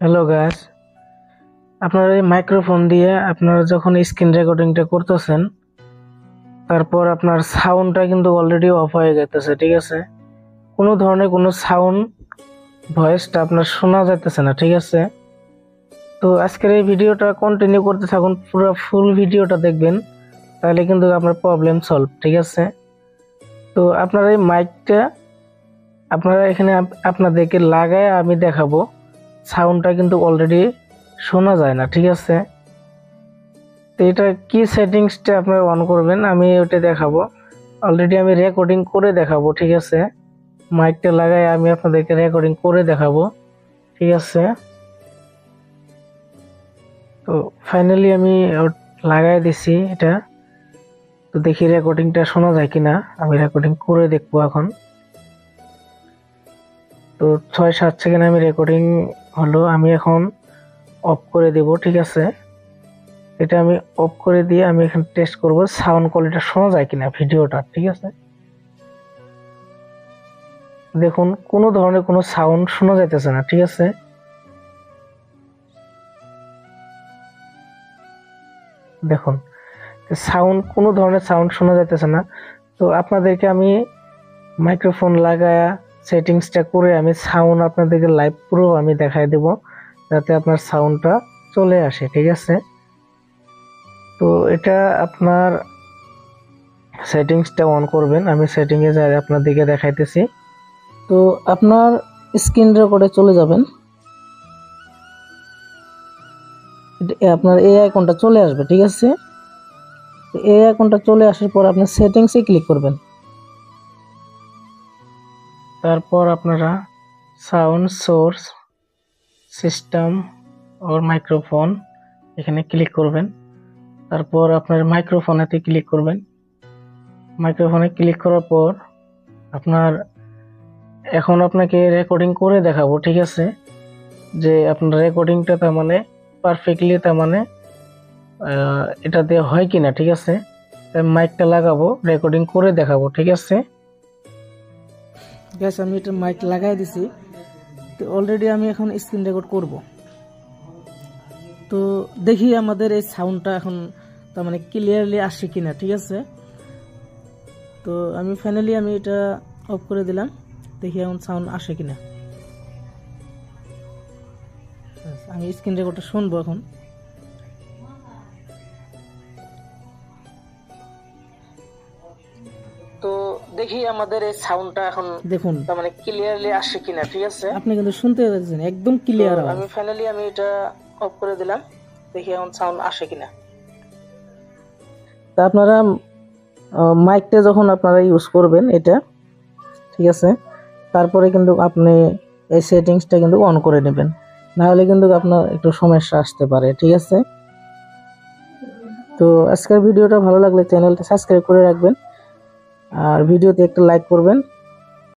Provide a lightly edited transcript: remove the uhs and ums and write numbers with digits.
Hello guys, আপনারা এই microphone দিয়ে আপনারা যখন স্ক্রিন রেকর্ডিংটা করতেছেন, তারপর আপনার সাউন্ডটা কিন্তু অলরেডি অফ হয়ে যাইতেছে, ঠিক আছে? কোনো ধরনের কোনো সাউন্ড ভয়েসটা আপনার শোনা যাইতেছে না, ঠিক আছে? তো আজকের এই ভিডিওটা কন্টিনিউ করতে থাকুন, পুরো ফুল ভিডিওটা দেখবেন, তাহলে কিন্তু আপনার প্রবলেম সলভ, ঠিক আছে? তো আপনার এই মাইকটা আপনারা এখানে আপনাদেরকে লাগায় আমি দেখাবো, সাউন্ডটা কিন্তু অলরেডি শোনা যায় না, ঠিক আছে? তো এটা কি সেটিংসটা আপনারা অন করবেন আমি ওটা দেখাবো। অলরেডি আমি রেকর্ডিং করে দেখাবো, ঠিক আছে? মাইকটা লাগাই আমি আপনাদেরকে রেকর্ডিং করে দেখাবো, ঠিক আছে? তো ফাইনালি আমি লাগাই দিছি এটা। তো দেখি রেকর্ডিংটা শোনা যায় কিনা, আমি রেকর্ডিং করে দেখবো এখন। তো 6-7 সেকেন্ড আমি রেকর্ডিং হলো, আমি এখন অফ করে দেব, ঠিক আছে? এটা আমি অফ করে দিয়ে আমি এখানে টেস্ট করব সাউন্ড কোয়ালিটি শোনা যায় কিনা ভিডিওটা, ঠিক আছে? দেখুন কোনো ধরনের কোনো সাউন্ড শোনা যাইতেছে না, ঠিক আছে? দেখুন সাউন্ড, কোনো ধরনের সাউন্ড শোনা যাইতেছে না। তো আপনাদেরকে আমি মাইক্রোফোন লাগায়া সেটিংসটা করে আমি সাউন্ড আপনাদেরকে লাইভ পুরো আমি দেখাই দেব, যাতে আপনার সাউন্ডটা চলে আসে, ঠিক আছে? তো এটা আপনার সেটিংসটা অন করবেন, আমি সেটিংয়ে যাই আপনাদেরকে দেখাইতেছি। তো আপনার স্ক্রিন রেকর্ডে চলে যাবেন, আপনার এই আইকনটা চলে আসবে, ঠিক আছে? এই আইকনটা চলে আসার পর আপনি সেটিংসে ক্লিক করবেন। তারপর আপনারা সাউন্ড সোর্স সিস্টেম ওর মাইক্রোফোন এখানে ক্লিক করবেন। তারপর আপনার মাইক্রোফোনেতে ক্লিক করবেন। মাইক্রোফোনে ক্লিক করার পর আপনার এখন আপনাকে রেকর্ডিং করে দেখাবো, ঠিক আছে? যে আপনার রেকর্ডিংটা তার মানে পারফেক্টলি তার মানে এটা দিয়ে হয় কিনা, ঠিক আছে? মাইকটা লাগাবো, রেকর্ডিং করে দেখাবো, ঠিক আছে? গ্যাস আমি এটা মাইক লাগাই দিছি। তো অলরেডি আমি এখন স্ক্রিন রেকর্ড করব। তো দেখি আমাদের এই সাউন্ডটা এখন তার মানে ক্লিয়ারলি আসে কিনা, ঠিক আছে? তো আমি ফাইনালি আমি এটা অফ করে দিলাম, দেখি এখন সাউন্ড আসে কিনা। আমি স্ক্রিন রেকর্ডটা শুনবো এখন। তো দেখি আমাদের এই সাউন্ডটা এখন দেখুন তার মানে ক্লিয়ারলি আসে কিনা, ঠিক আছে? আপনি কিন্তু শুনতে পাচ্ছেন একদম ক্লিয়ার। আমি ফাইনালি আমি এটা অফ করে দিলাম, দেখি এখন সাউন্ড আসে কিনা। তা আপনারা মাইকটা যখন আপনারা ইউজ করবেন এটা, ঠিক আছে, তারপরে কিন্তু আপনি এই সেটিংসটা কিন্তু অন করে নেবেন, না হলে কিন্তু আপনার একটু সমস্যা আসতে পারে, ঠিক আছে? তো আজকের ভিডিওটা ভালো লাগলে চ্যানেলটা সাবস্ক্রাইব করে রাখবেন, আর ভিডিওতে একটা লাইক করবেন।